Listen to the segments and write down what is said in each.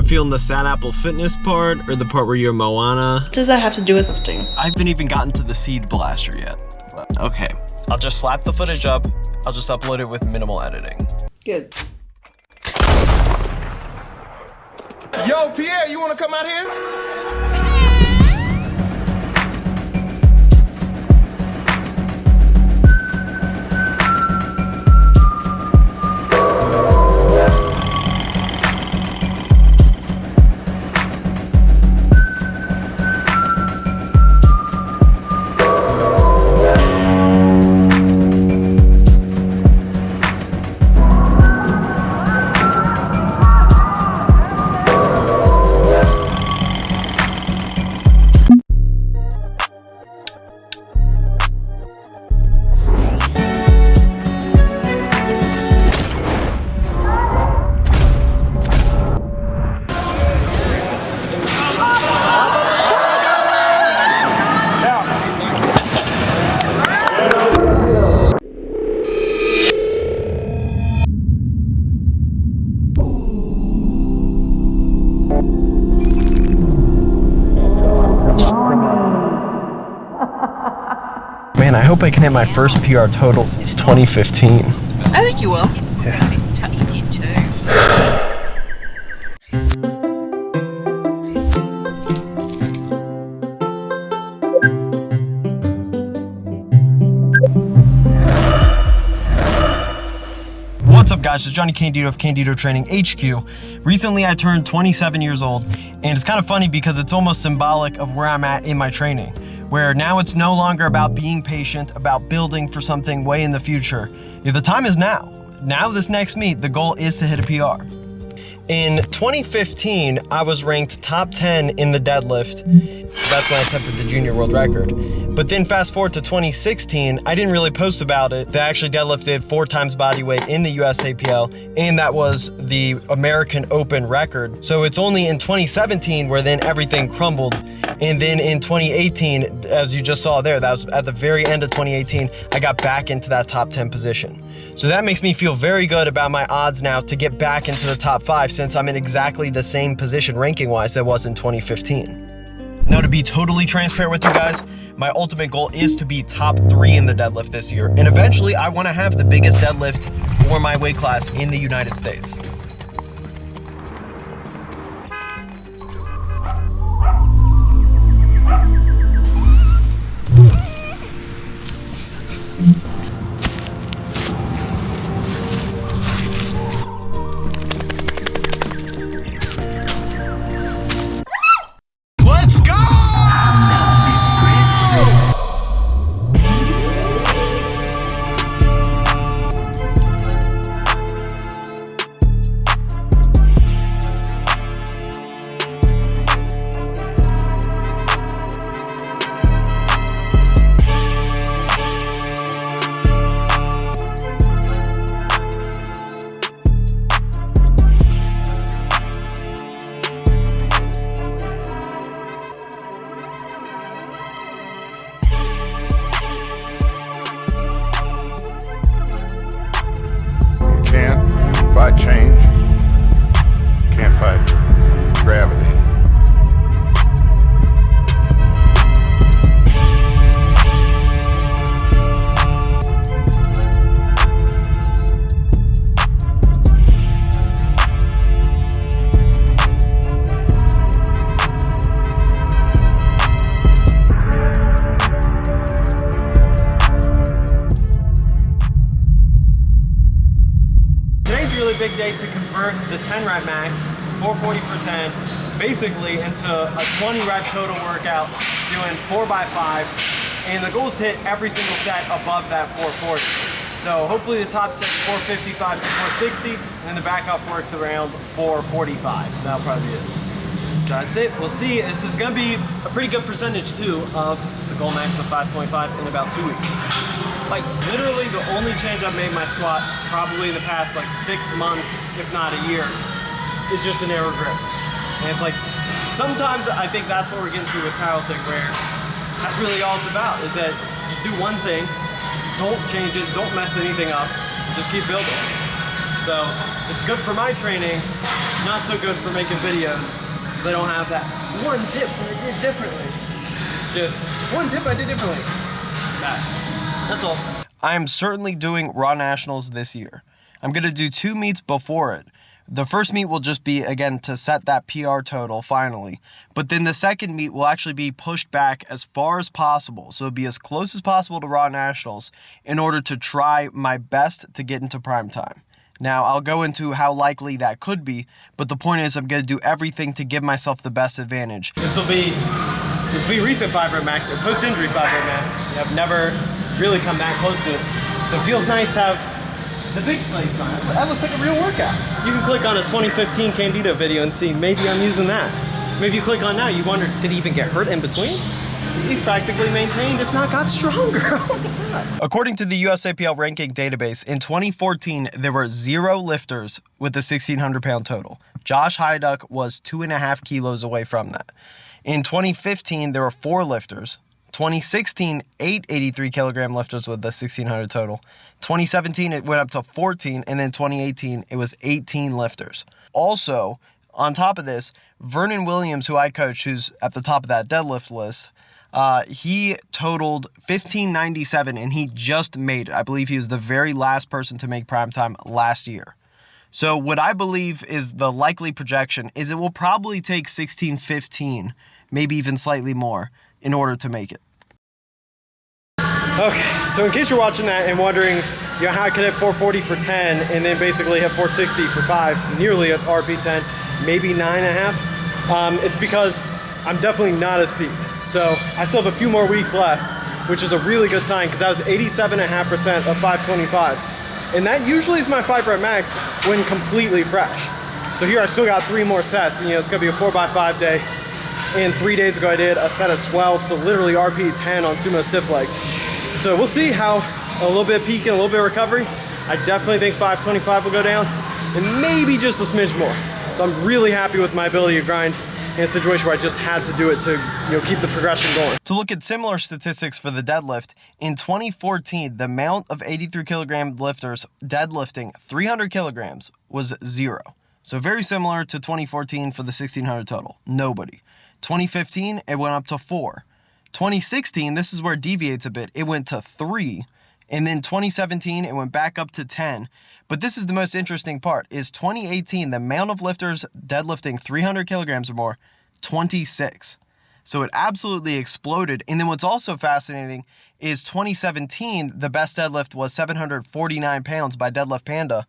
feeling the Sad Apple Fitness part or the part where you're Moana? What does that have to do with lifting? I haven't even gotten to the seed blaster yet. Okay, I'll just slap the footage up. I'll just upload it with minimal editing. Good. Yo, Pierre, you wanna come out here? Man, I hope I can hit my first PR total since 2015. I think you will. Yeah. You did too. What's up guys, it's Johnny Candido of Candido Training HQ. Recently I turned 27 years old, and it's kind of funny because it's almost symbolic of where I'm at in my training, where now it's no longer about being patient, about building for something way in the future. Yeah, the time is now. Now this next meet, the goal is to hit a PR. In 2015, I was ranked top 10 in the deadlift. That's when I attempted the junior world record. But then fast forward to 2016, I didn't really post about it. They actually deadlifted 4 times body weight in the USAPL, and that was the American Open record. So it's only in 2017 where then everything crumbled. And then in 2018, as you just saw there, that was at the very end of 2018, I got back into that top 10 position. So that makes me feel very good about my odds now to get back into the top 5 since I'm in exactly the same position ranking-wise that I was in 2015. Now to be totally transparent with you guys, my ultimate goal is to be top 3 in the deadlift this year. And eventually I want to have the biggest deadlift for my weight class in the United States. Let's go! Can't fight change, can't fight gravity. Today's a really big day to convert the 10 rep max, 440 for 10, basically into a 20 rep total workout doing 4x5. And the goal is to hit every single set above that 440. So hopefully the top set's 455 to 460, and then the back off works around 445. That'll probably be it. So that's it. We'll see. This is going to be a pretty good percentage too of the goal max of 525 in about 2 weeks. Like literally the only change I've made in my squat probably in the past like 6 months, if not a year, is just an arrow grip. And it's like, sometimes I think that's what we're getting to with powerlifting, where that's really all it's about, is that just do one thing, don't change it, don't mess anything up, just keep building. So it's good for my training, not so good for making videos. They don't have that one tip that I did differently. It's just one tip I did differently. That's all. I am certainly doing Raw Nationals this year. I'm gonna do 2 meets before it. The first meet will just be, again, to set that PR total finally. But then the second meet will actually be pushed back as far as possible. So it'll be as close as possible to Raw Nationals in order to try my best to get into prime time. Now, I'll go into how likely that could be, but the point is I'm going to do everything to give myself the best advantage. This will be recent 5 rep max, or post-injury 5 rep max. I've never really come that close to it. So it feels nice to have the big plates on it. That looks like a real workout. You can click on a 2015 Candido video and see maybe I'm using that. Maybe you click on now, you wonder, did he even get hurt in between? He's practically maintained, if not got stronger. Oh my God. According to the USAPL ranking database, in 2014, there were 0 lifters with a 1,600 pound total. Josh Hyduck was 2.5 kilos away from that. In 2015, there were 4 lifters. 2016, 8 83 kilogram lifters with the 1,600 total. 2017, it went up to 14, and then 2018, it was 18 lifters. Also, on top of this, Vernon Williams, who I coach, who's at the top of that deadlift list, he totaled 1597, and he just made it. I believe he was the very last person to make primetime last year. So what I believe is the likely projection is it will probably take 1615, maybe even slightly more, in order to make it. Okay, so in case you're watching that and wondering, how I could hit 440 for 10 and then basically hit 460 for 5, nearly at RP 10, maybe 9.5, it's because I'm definitely not as peaked. So I still have a few more weeks left, which is a really good sign because that was 87.5% of 525. And that usually is my 5 rep max when completely fresh. So here I still got 3 more sets, and it's gonna be a 4x5 day. And 3 days ago I did a set of 12 to literally RP 10 on sumo stiff legs. So we'll see how a little bit of peak and a little bit of recovery. I definitely think 525 will go down and maybe just a smidge more. So I'm really happy with my ability to grind in a situation where I just had to do it to keep the progression going. To look at similar statistics for the deadlift, in 2014, the amount of 83 kilogram lifters deadlifting 300 kilograms was 0. So very similar to 2014 for the 1,600 total, nobody. 2015, it went up to 4. 2016, this is where it deviates a bit, it went to 3. And then 2017, it went back up to 10. But this is the most interesting part, is 2018, the amount of lifters deadlifting 300 kilograms or more, 26. So it absolutely exploded. And then what's also fascinating is 2017, the best deadlift was 749 pounds by Deadlift Panda.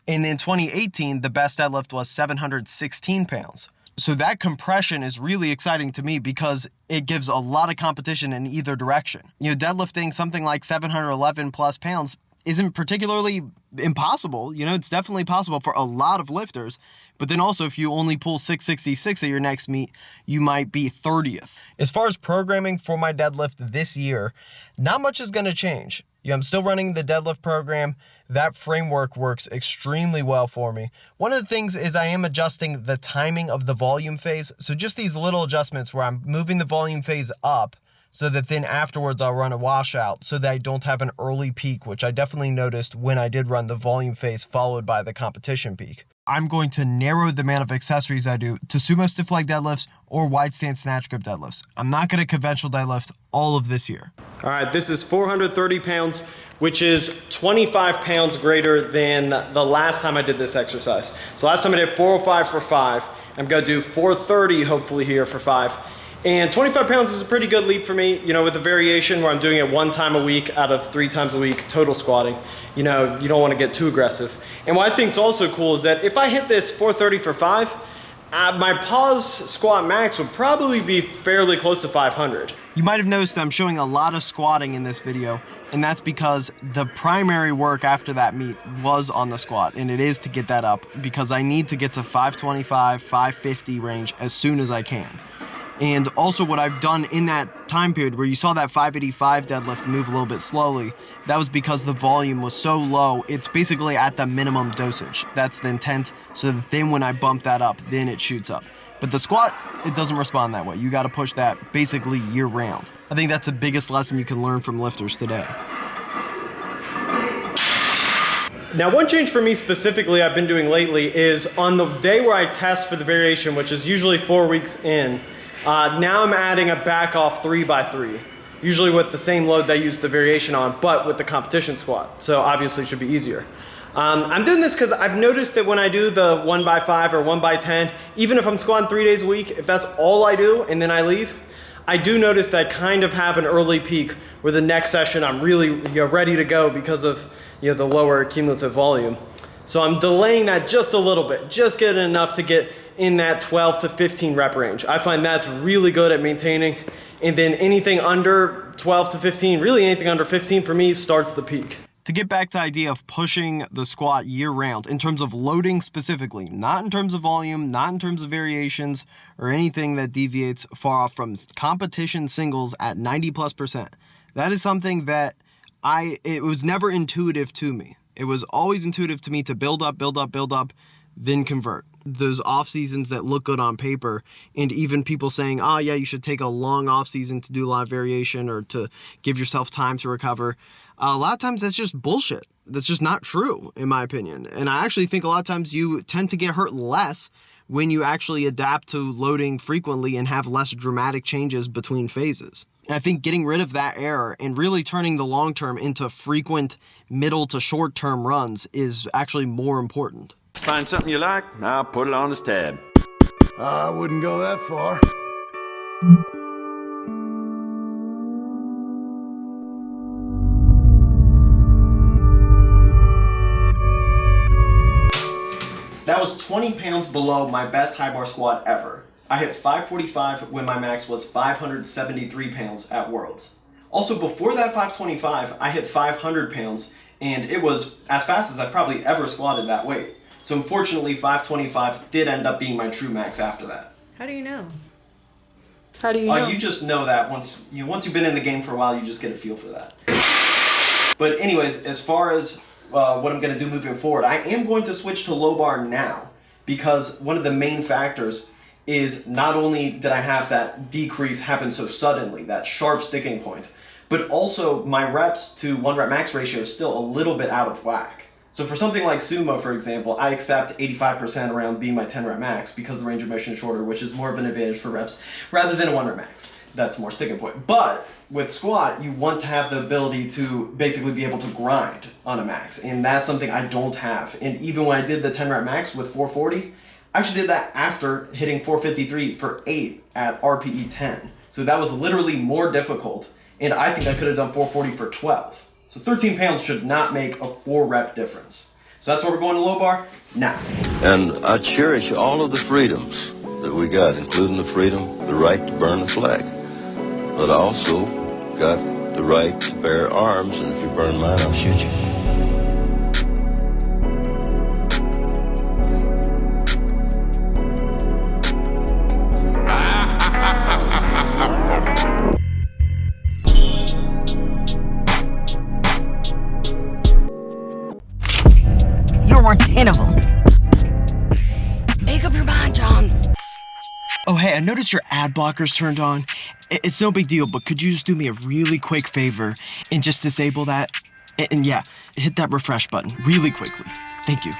And in 2018, the best deadlift was 716 pounds. So that compression is really exciting to me because it gives a lot of competition in either direction. Deadlifting something like 711 plus pounds isn't particularly impossible. It's definitely possible for a lot of lifters. But then also, if you only pull 666 at your next meet, you might be 30th. As far as programming for my deadlift this year, not much is going to change. I'm still running the deadlift program. That framework works extremely well for me. One of the things is I am adjusting the timing of the volume phase. So just these little adjustments where I'm moving the volume phase up so that then afterwards I'll run a washout so that I don't have an early peak, which I definitely noticed when I did run the volume phase followed by the competition peak. I'm going to narrow the amount of accessories I do to sumo stiff leg deadlifts or wide stance snatch grip deadlifts. I'm not going to conventional deadlift all of this year. All right, this is 430 pounds, which is 25 pounds greater than the last time I did this exercise. So last time I did 405 for 5. I'm going to do 430 hopefully here for 5. And 25 pounds is a pretty good leap for me, with a variation where I'm doing it 1 time a week out of 3 times a week total squatting. You don't want to get too aggressive. And what I think is also cool is that if I hit this 430 for 5, my pause squat max would probably be fairly close to 500. You might have noticed that I'm showing a lot of squatting in this video, and that's because the primary work after that meet was on the squat, and it is to get that up because I need to get to 525, 550 range as soon as I can. And also what I've done in that time period where you saw that 585 deadlift move a little bit slowly, that was because the volume was so low, it's basically at the minimum dosage. That's the intent, so that then when I bump that up, then it shoots up. But the squat, it doesn't respond that way. You gotta push that basically year round. I think that's the biggest lesson you can learn from lifters today. Now, one change for me specifically I've been doing lately is on the day where I test for the variation, which is usually 4 weeks in, now I'm adding a back off 3x3, usually with the same load that I use the variation on, but with the competition squat. So obviously it should be easier. I'm doing this because I've noticed that when I do the 1x5 or 1x10, even if I'm squatting 3 days a week, if that's all I do and then I leave, I do notice that I kind of have an early peak where the next session I'm really ready to go because of the lower cumulative volume. So I'm delaying that just a little bit, just getting enough to get in that 12 to 15 rep range. I find that's really good at maintaining. And then anything under 12 to 15, really anything under 15 for me starts the peak. To get back to the idea of pushing the squat year round in terms of loading specifically, not in terms of volume, not in terms of variations or anything that deviates far off from competition singles at 90+%. That is something that it was never intuitive to me. It was always intuitive to me to build up, then convert. Those off seasons that look good on paper, and even people saying, oh yeah, you should take a long off season to do a lot of variation or to give yourself time to recover. A lot of times that's just bullshit. That's just not true, in my opinion. And I actually think a lot of times you tend to get hurt less when you actually adapt to loading frequently and have less dramatic changes between phases. And I think getting rid of that error and really turning the long term into frequent middle to short term runs is actually more important. Find something you like, I'll put it on this tab. I wouldn't go that far. That was 20 pounds below my best high bar squat ever. I hit 545 when my max was 573 pounds at Worlds. Also, before that 525, I hit 500 pounds, and it was as fast as I probably ever squatted that weight. So unfortunately, 525 did end up being my true max after that. How do you know? How do you know? You just know that once you've been in the game for a while, you just get a feel for that. But anyways, as far as what I'm going to do moving forward, I am going to switch to low bar now, because one of the main factors is not only did I have that decrease happen so suddenly, that sharp sticking point, but also my reps to 1 rep max ratio is still a little bit out of whack. So for something like sumo, for example, I accept 85% around being my 10 rep max because the range of motion is shorter, which is more of an advantage for reps rather than a 1 rep max. That's more sticking point. But with squat, you want to have the ability to basically be able to grind on a max, and that's something I don't have. And even when I did the 10 rep max with 440, I actually did that after hitting 453 for 8 at RPE 10. So that was literally more difficult, and I think I could have done 440 for 12. So 13 pounds should not make a 4 rep difference. So that's where we're going to low bar now. And I cherish all of the freedoms that we got, including the freedom, the right to burn the flag. But I also got the right to bear arms, and if you burn mine, I'll shoot you. You're worth 10 of them. Make up your mind, John. Oh hey, I noticed your ad blocker's turned on. It's no big deal, but could you just do me a really quick favor and just disable that? And yeah, hit that refresh button really quickly. Thank you.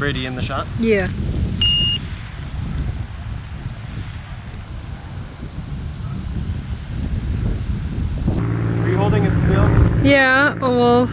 Brady in the shot? Yeah. Are you holding it still? Yeah, well,